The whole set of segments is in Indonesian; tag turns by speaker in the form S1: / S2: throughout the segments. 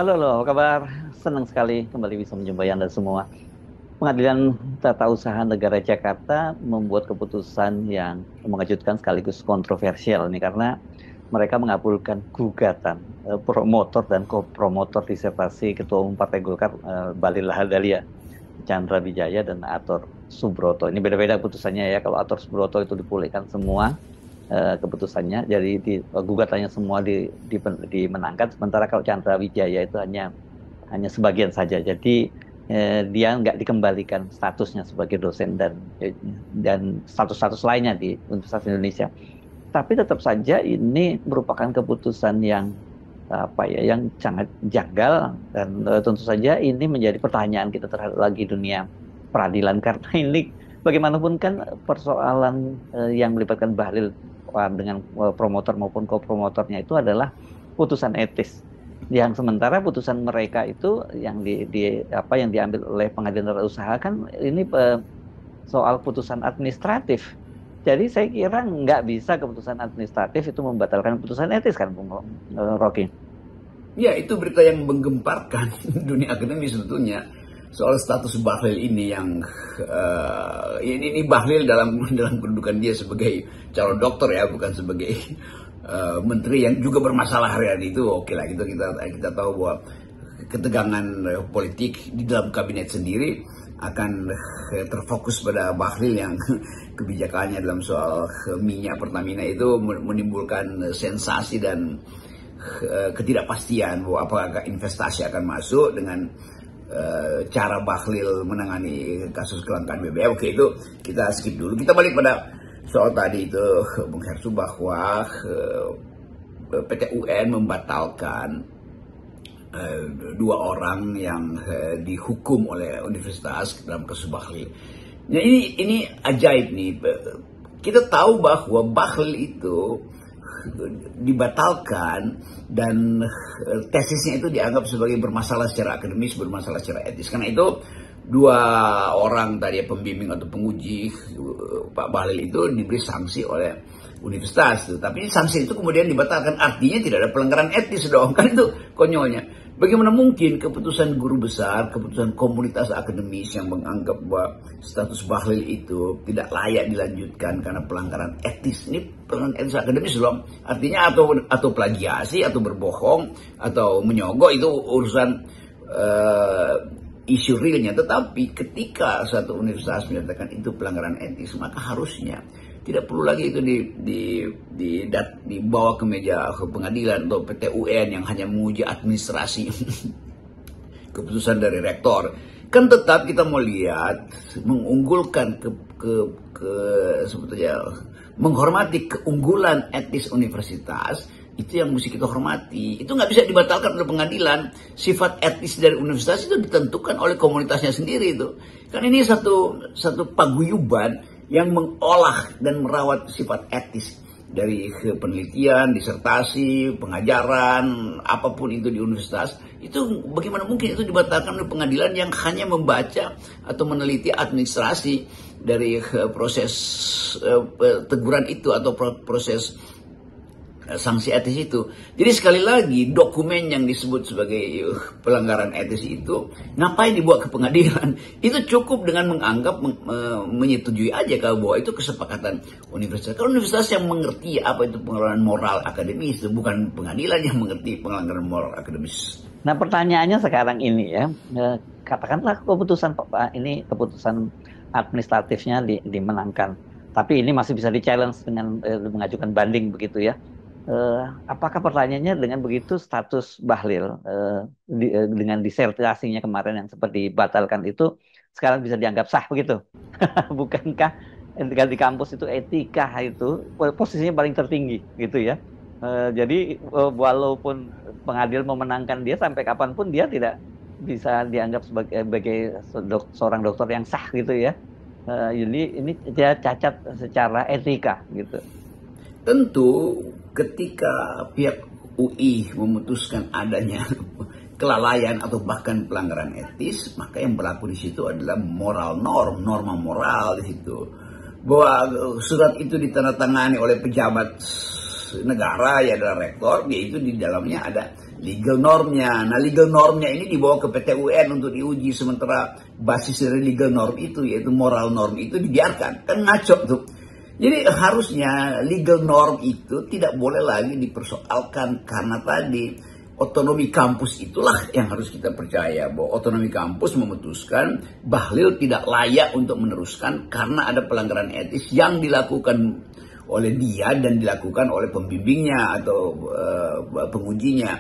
S1: Halo, halo, apa kabar? Senang sekali kembali bisa menjumpai Anda semua. Pengadilan Tata Usaha Negara Jakarta membuat keputusan yang mengejutkan sekaligus kontroversial ini karena mereka mengabulkan gugatan promotor dan kopromotor disertasi Ketua Umum Partai Golkar Bahlil Lahadalia, Chandra Wijaya dan Ator Subroto. Ini beda-beda putusannya ya. Kalau Ator Subroto itu dipulihkan semua keputusannya, jadi gugatannya semua dimenangkan. Sementara kalau Chandra Wijaya itu hanya sebagian saja. Jadi dia nggak dikembalikan statusnya sebagai dosen dan status-status lainnya di Universitas Indonesia. Tapi tetap saja ini merupakan keputusan yang apa ya, yang sangat janggal dan tentu saja ini menjadi pertanyaan kita terhadap lagi dunia peradilan karena ini bagaimanapun kan persoalan yang melibatkan Bahlil dengan promotor maupun kopromotornya itu adalah putusan etis. Yang sementara putusan mereka itu yang yang diambil oleh pengadilan tata usaha kan ini soal putusan administratif. Jadi saya kira nggak bisa keputusan administratif itu membatalkan putusan etis kan, Bung Rocky?
S2: Ya, itu berita yang menggemparkan dunia akademis tentunya soal status Bahlil ini yang ini Bahlil dalam kedudukan dia sebagai calon dokter ya, bukan sebagai menteri yang juga bermasalah hari itu. Oke lah, kita tahu bahwa ketegangan politik di dalam kabinet sendiri akan terfokus pada Bahlil yang kebijakannya dalam soal minyak Pertamina itu menimbulkan sensasi dan ketidakpastian bahwa apakah investasi akan masuk dengan cara Bahlil menangani kasus kelangkaan BBM. Oke, itu kita skip dulu. Kita balik pada soal tadi itu, Bung Hersu, bahwa PT UN membatalkan dua orang yang dihukum oleh universitas dalam kasus Bahlil. Nah, ini ajaib nih. Kita tahu bahwa Bahlil itu dibatalkan dan tesisnya itu dianggap sebagai bermasalah secara akademis, bermasalah secara etis. Karena itu dua orang tadi pembimbing atau penguji Pak Bahlil itu diberi sanksi oleh universitas. Tapi sanksi itu kemudian dibatalkan, artinya tidak ada pelanggaran etis dong. Kan itu konyolnya. Bagaimana mungkin keputusan guru besar, keputusan komunitas akademis yang menganggap bahwa status Bahlil itu tidak layak dilanjutkan karena pelanggaran etis. Ini pelanggaran etis akademis loh. Artinya atau plagiasi, atau berbohong, atau menyogok, itu urusan isu realnya. Tetapi ketika satu universitas menyatakan itu pelanggaran etis, maka harusnya tidak perlu lagi itu dibawa ke meja pengadilan atau PT UN yang hanya menguji administrasi keputusan dari rektor. Kan tetap kita mau lihat mengunggulkan sebetulnya menghormati keunggulan etis universitas. Itu yang mesti kita hormati. Itu nggak bisa dibatalkan oleh pengadilan. Sifat etis dari universitas itu ditentukan oleh komunitasnya sendiri itu. Kan ini satu paguyuban yang mengolah dan merawat sifat etis dari penelitian, disertasi, pengajaran, apapun itu di universitas. Itu bagaimana mungkin itu dibatalkan oleh pengadilan yang hanya membaca atau meneliti administrasi dari proses teguran itu atau proses sanksi etis itu. Jadi sekali lagi, dokumen yang disebut sebagai pelanggaran etis itu ngapain dibawa ke pengadilan? Itu cukup dengan menganggap menyetujui aja kalau bahwa itu kesepakatan universitas. Kalau universitas yang mengerti apa itu pelanggaran moral akademis, itu bukan pengadilan yang mengerti pelanggaran moral akademis.
S1: Nah, pertanyaannya sekarang ini ya, katakanlah keputusan ini keputusan administratifnya dimenangkan, tapi ini masih bisa di-challenge dengan mengajukan banding begitu ya. Apakah pertanyaannya dengan begitu status Bahlil dengan disertasinya kemarin yang seperti dibatalkan itu sekarang bisa dianggap sah begitu? Bukankah tinggal di kampus itu etika itu posisinya paling tertinggi gitu ya? Jadi walaupun pengadilan memenangkan dia, sampai kapanpun dia tidak bisa dianggap sebagai seorang dokter yang sah gitu ya. Jadi ini dia cacat secara etika gitu.
S2: Tentu ketika pihak UI memutuskan adanya kelalaian atau bahkan pelanggaran etis, maka yang berlaku di situ adalah norma moral di situ. Bahwa surat itu ditandatangani oleh pejabat negara, ya adalah rektor, yaitu di dalamnya ada legal normnya. Nah, legal normnya ini dibawa ke PT UN untuk diuji, sementara basis dari legal norm itu, yaitu moral norm itu, dibiarkan. Kan ngaco tuh. Jadi harusnya legal norm itu tidak boleh lagi dipersoalkan, karena tadi otonomi kampus itulah yang harus kita percaya, bahwa otonomi kampus memutuskan Bahlil tidak layak untuk meneruskan karena ada pelanggaran etis yang dilakukan oleh dia dan dilakukan oleh pembimbingnya atau pengujinya.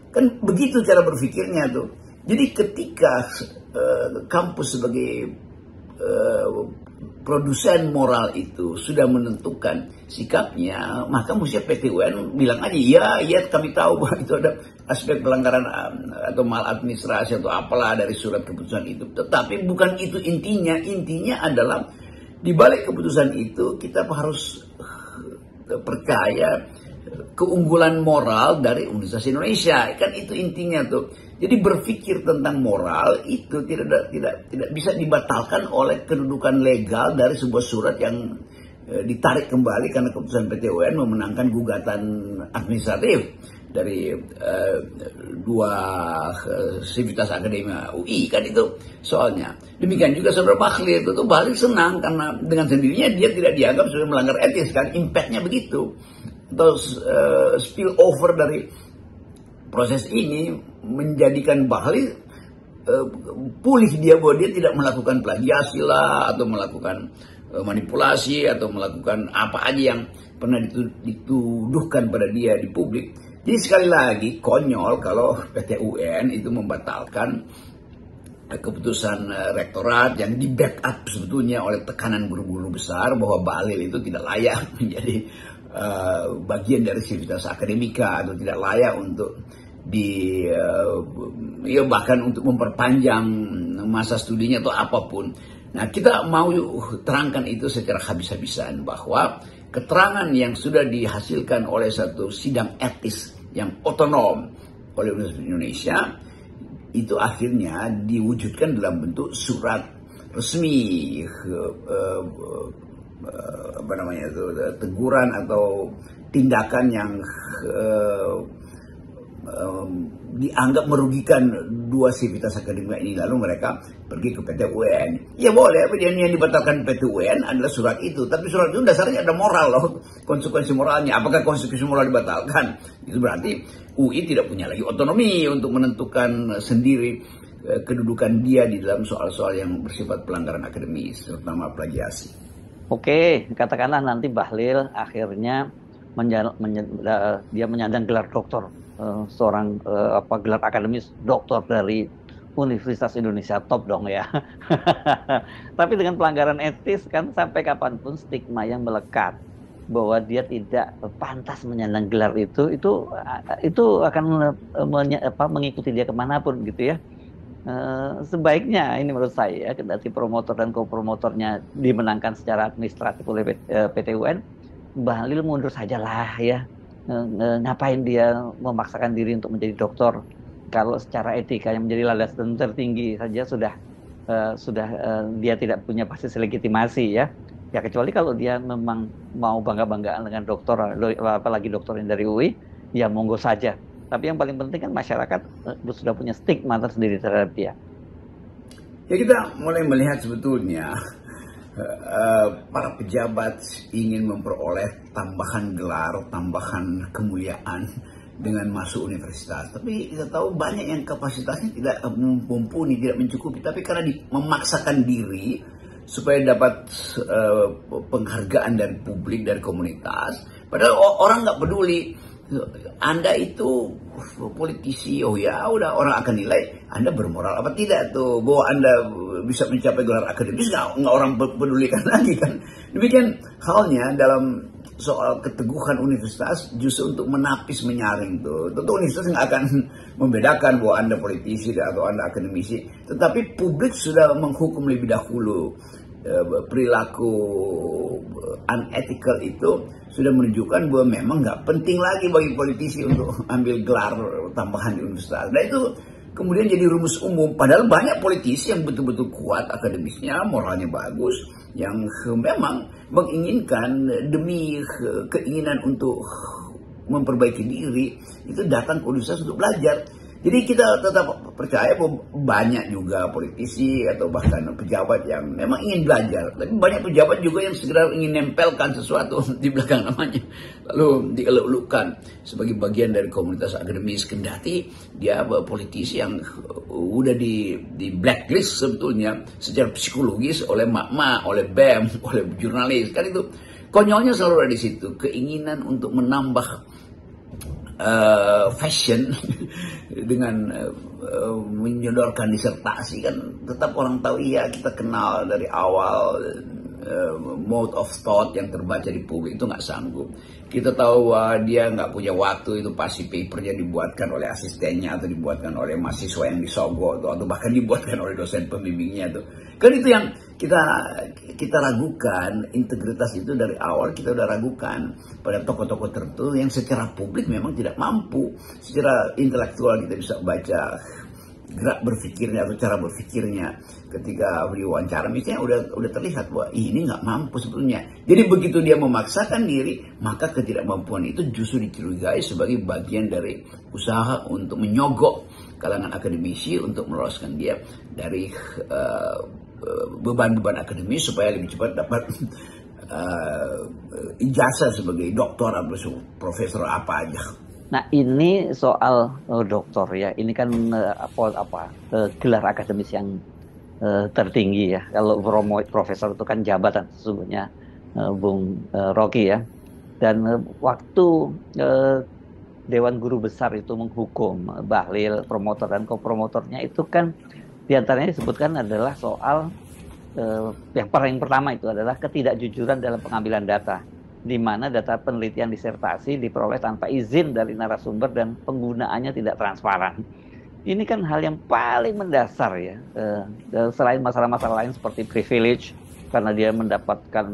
S2: Kan begitu cara berpikirnya tuh. Jadi ketika kampus sebagai produsen moral itu sudah menentukan sikapnya, maka mesti PT UN bilang aja, ya kami tahu bahwa itu ada aspek pelanggaran atau maladministrasi atau apalah dari surat keputusan itu. Tetapi bukan itu intinya. Intinya adalah di balik keputusan itu kita harus percaya keunggulan moral dari Universitas Indonesia. Kan itu intinya tuh. Jadi berpikir tentang moral itu tidak bisa dibatalkan oleh kedudukan legal dari sebuah surat yang ditarik kembali karena keputusan PT UN memenangkan gugatan administratif dari dua sivitas akademia UI, kan itu soalnya. Demikian juga saudara Bahlil itu Bahlil senang karena dengan sendirinya dia tidak dianggap sebagai melanggar etis, kan impactnya begitu. Terus spill over dari proses ini menjadikan Bahlil pulih dia bahwa dia tidak melakukan plagiasi lah, atau melakukan manipulasi, atau melakukan apa aja yang pernah dituduhkan pada dia di publik. Jadi sekali lagi konyol kalau PT UN itu membatalkan keputusan rektorat yang di backup sebetulnya oleh tekanan guru-guru besar bahwa Bahlil itu tidak layak menjadi bagian dari sivitas akademika, atau tidak layak untuk bahkan untuk memperpanjang masa studinya atau apapun. Nah, kita mau terangkan itu secara habis-habisan bahwa keterangan yang sudah dihasilkan oleh satu sidang etis yang otonom oleh Universitas Indonesia itu akhirnya diwujudkan dalam bentuk surat resmi, teguran atau tindakan yang dianggap merugikan dua sivitas akademika ini, lalu mereka pergi ke PT UN. Ya boleh, yang dibatalkan PT UN adalah surat itu, tapi surat itu dasarnya ada moral loh, konsekuensi moralnya. Apakah konsekuensi moral dibatalkan? Itu berarti UI tidak punya lagi otonomi untuk menentukan sendiri kedudukan dia di dalam soal-soal yang bersifat pelanggaran akademis, terutama plagiasi.
S1: Oke, katakanlah nanti Bahlil akhirnya dia menyandang gelar doktor, seorang gelar akademis doktor dari Universitas Indonesia, top dong ya. Tapi dengan pelanggaran etis kan sampai kapanpun stigma yang melekat bahwa dia tidak pantas menyandang gelar itu akan mengikuti dia kemanapun gitu ya. Sebaiknya ini menurut saya, kendati promotor dan co-promotornya dimenangkan secara administratif oleh PT UN, Bahlil mundur sajalah ya. Ngapain dia memaksakan diri untuk menjadi doktor kalau secara etika yang menjadi landasan tertinggi saja sudah dia tidak punya basis legitimasi ya. Ya kecuali kalau dia memang mau bangga-banggaan dengan doktor, apalagi doktor yang dari UI, ya monggo saja. Tapi yang paling penting kan masyarakat sudah punya stigma tersendiri terhadap dia.
S2: Ya kita mulai melihat sebetulnya para pejabat ingin memperoleh tambahan gelar, tambahan kemuliaan dengan masuk universitas. Tapi kita tahu banyak yang kapasitasnya tidak mumpuni, tidak mencukupi. Tapi karena memaksakan diri supaya dapat penghargaan dari publik, dari komunitas. Padahal orang nggak peduli. Anda itu politisi, oh ya udah orang akan nilai Anda bermoral apa tidak tuh, bahwa Anda bisa mencapai gelar akademis, nggak orang pedulikan lagi kan. Demikian halnya dalam soal keteguhan universitas, justru untuk menapis menyaring tuh. Tentu universitas nggak akan membedakan bahwa Anda politisi atau Anda akademisi, tetapi publik sudah menghukum lebih dahulu. Perilaku unethical itu sudah menunjukkan bahwa memang nggak penting lagi bagi politisi untuk ambil gelar tambahan di universitas. Nah itu kemudian jadi rumus umum. Padahal banyak politisi yang betul-betul kuat akademisnya, moralnya bagus, yang memang menginginkan demi keinginan untuk memperbaiki diri, itu datang ke universitas untuk belajar. Jadi kita tetap percaya bahwa banyak juga politisi atau bahkan pejabat yang memang ingin belajar. Tapi banyak pejabat juga yang sekedar ingin nempelkan sesuatu di belakang namanya. Lalu dieluk-elukan sebagai bagian dari komunitas akademis, kendati dia politisi yang udah di blacklist sebetulnya secara psikologis oleh mak-mak, oleh BEM, oleh jurnalis. Kan itu konyolnya selalu ada di situ. Keinginan untuk menambah fashion dengan menyodorkan disertasi, kan tetap orang tahu iya kita kenal dari awal mode of thought yang terbaca di publik itu nggak sanggup. Kita tahu dia nggak punya waktu, itu pasti papernya dibuatkan oleh asistennya atau dibuatkan oleh mahasiswa yang disogok atau bahkan dibuatkan oleh dosen pembimbingnya tuh. Kan itu yang kita ragukan, integritas itu dari awal kita udah ragukan pada tokoh-tokoh tertentu yang secara publik memang tidak mampu, secara intelektual kita bisa baca gerak berpikirnya atau cara berpikirnya ketika diwawancara misalnya udah terlihat bahwa ini nggak mampu sebetulnya. Jadi begitu dia memaksakan diri, maka ketidakmampuan itu justru dicurigai sebagai bagian dari usaha untuk menyogok kalangan akademisi untuk meloloskan dia dari beban-beban akademis supaya lebih cepat dapat ijazah sebagai doktor atau profesor apa aja.
S1: Nah ini soal doktor ya, ini kan gelar akademis yang tertinggi ya. Kalau profesor itu kan jabatan sesungguhnya, Bung Rocky ya. Dan waktu Dewan Guru Besar itu menghukum Bahlil, promotor dan kopromotornya itu kan diantaranya disebutkan adalah soal yang paling pertama itu adalah ketidakjujuran dalam pengambilan data, di mana data penelitian disertasi diperoleh tanpa izin dari narasumber dan penggunaannya tidak transparan. Ini kan hal yang paling mendasar ya, selain masalah-masalah lain seperti privilege, karena dia mendapatkan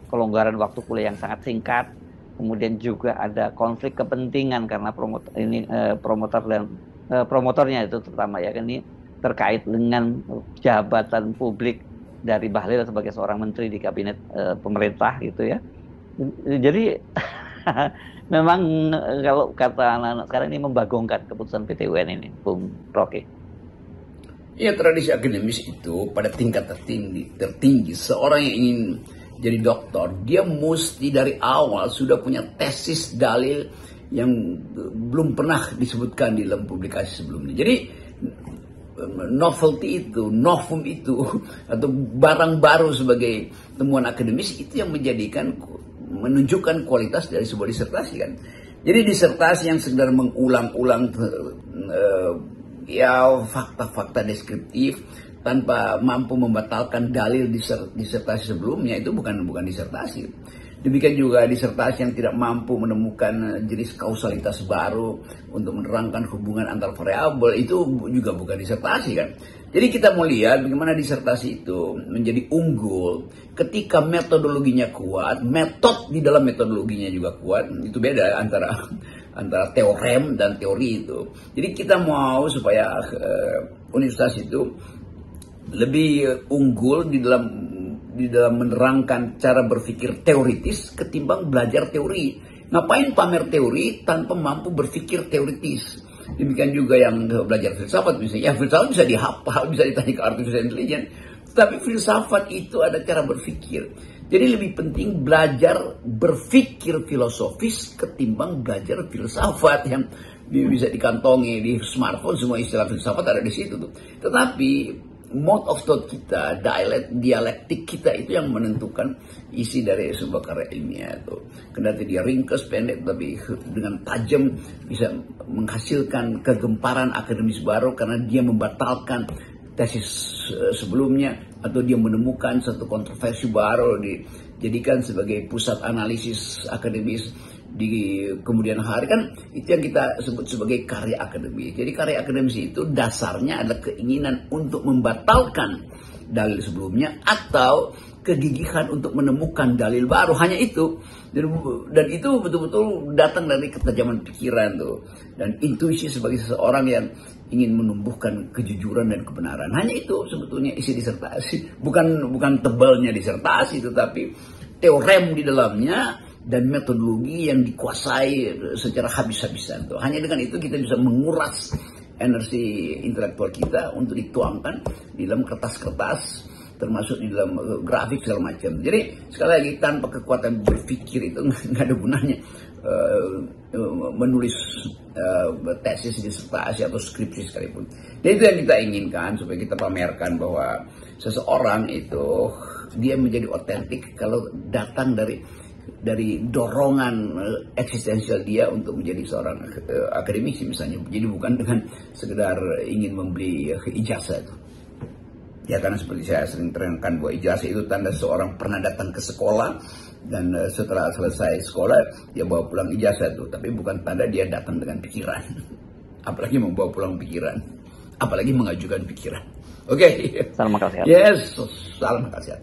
S1: kelonggaran waktu kuliah yang sangat singkat. Kemudian juga ada konflik kepentingan karena promotor dan promotornya itu terutama ya, ini terkait dengan jabatan publik dari Bahlil sebagai seorang menteri di kabinet pemerintah gitu ya. Jadi memang kalau kata anak-anak sekarang ini membagongkan keputusan PT UN ini, Bung Rocky.
S2: Ya, tradisi akademis itu pada tingkat tertinggi seorang yang ingin jadi doktor, dia mesti dari awal sudah punya tesis dalil yang belum pernah disebutkan di dalam publikasi sebelumnya. Jadi novelty itu, novum itu, atau barang baru sebagai temuan akademis itu yang menunjukkan kualitas dari sebuah disertasi kan. Jadi disertasi yang sekedar mengulang-ulang fakta-fakta deskriptif tanpa mampu membatalkan dalil disertasi sebelumnya itu bukan disertasi. Demikian juga disertasi yang tidak mampu menemukan jenis kausalitas baru untuk menerangkan hubungan antar variabel itu juga bukan disertasi kan. Jadi kita mau lihat bagaimana disertasi itu menjadi unggul ketika metodologinya kuat, metode di dalam metodologinya juga kuat. Itu beda antara teorem dan teori itu. Jadi kita mau supaya universitas itu lebih unggul di dalam menerangkan cara berpikir teoritis ketimbang belajar teori. Ngapain pamer teori tanpa mampu berpikir teoritis? Demikian juga yang belajar filsafat misalnya. Ya, filsafat bisa dihafal, bisa ditanya ke artificial intelligence. Tapi filsafat itu ada cara berpikir. Jadi lebih penting belajar berpikir filosofis ketimbang belajar filsafat yang bisa dikantongi di smartphone. Semua istilah filsafat ada di situ tuh. Tetapi mode of thought kita, dialektik kita itu yang menentukan isi dari sebuah karya ilmiah itu. Kendati dia ringkas, pendek, tapi dengan tajam bisa menghasilkan kegemparan akademis baru karena dia membatalkan tesis sebelumnya atau dia menemukan satu kontroversi baru dijadikan sebagai pusat analisis akademis di kemudian hari kan. Itu yang kita sebut sebagai karya akademis. Jadi karya akademis itu dasarnya adalah keinginan untuk membatalkan dalil sebelumnya atau kegigihan untuk menemukan dalil baru, hanya itu. Dan itu betul-betul datang dari ketajaman pikiran tuh dan intuisi sebagai seseorang yang ingin menumbuhkan kejujuran dan kebenaran. Hanya itu sebetulnya isi disertasi, bukan tebalnya disertasi, tetapi teorem di dalamnya dan metodologi yang dikuasai secara habis-habisan. Hanya dengan itu kita bisa menguras energi intelektual kita untuk dituangkan di dalam kertas-kertas, termasuk di dalam grafik segala macam. Jadi sekali lagi, tanpa kekuatan berpikir itu nggak ada gunanya menulis tesis, disertasi atau skripsi sekalipun. Dan itu yang kita inginkan, supaya kita pamerkan bahwa seseorang itu dia menjadi otentik kalau datang dari dorongan eksistensial dia untuk menjadi seorang akademisi misalnya. Jadi bukan dengan sekedar ingin membeli ijazah itu. Ya, karena seperti saya sering terangkan bahwa ijazah itu tanda seorang pernah datang ke sekolah dan setelah selesai sekolah dia bawa pulang ijazah itu, tapi bukan tanda dia datang dengan pikiran. Apalagi membawa pulang pikiran, apalagi mengajukan pikiran. Oke.
S1: Salam kasihat.
S2: Yes, salam kasihat.